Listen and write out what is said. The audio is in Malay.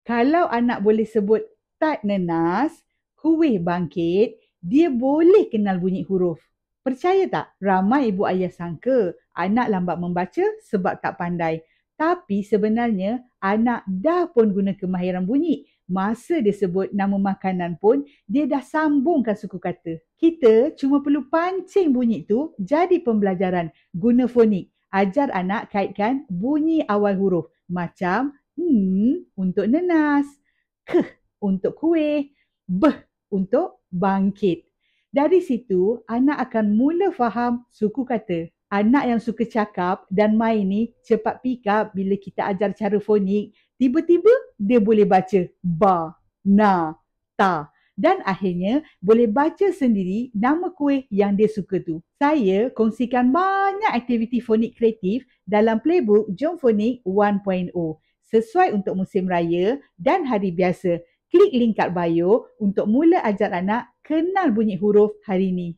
Kalau anak boleh sebut tat nenas, kuih bangkit, dia boleh kenal bunyi huruf. Percaya tak? Ramai ibu ayah sangka anak lambat membaca sebab tak pandai. Tapi sebenarnya anak dah pun guna kemahiran bunyi. Masa dia sebut nama makanan pun, dia dah sambungkan suku kata. Kita cuma perlu pancing bunyi tu jadi pembelajaran. Guna fonik. Ajar anak kaitkan bunyi awal huruf. Macam untuk nenas, k untuk kuih, b untuk bangkit. Dari situ, anak akan mula faham suku kata. Anak yang suka cakap dan main ni cepat pick up bila kita ajar cara fonik. Tiba-tiba dia boleh baca ba, na, ta. Dan akhirnya boleh baca sendiri nama kuih yang dia suka tu. Saya kongsikan banyak aktiviti fonik kreatif dalam playbook Jom Fonik 1.0 sesuai untuk musim raya dan hari biasa. Klik link kat bio untuk mula ajar anak kenal bunyi huruf hari ini.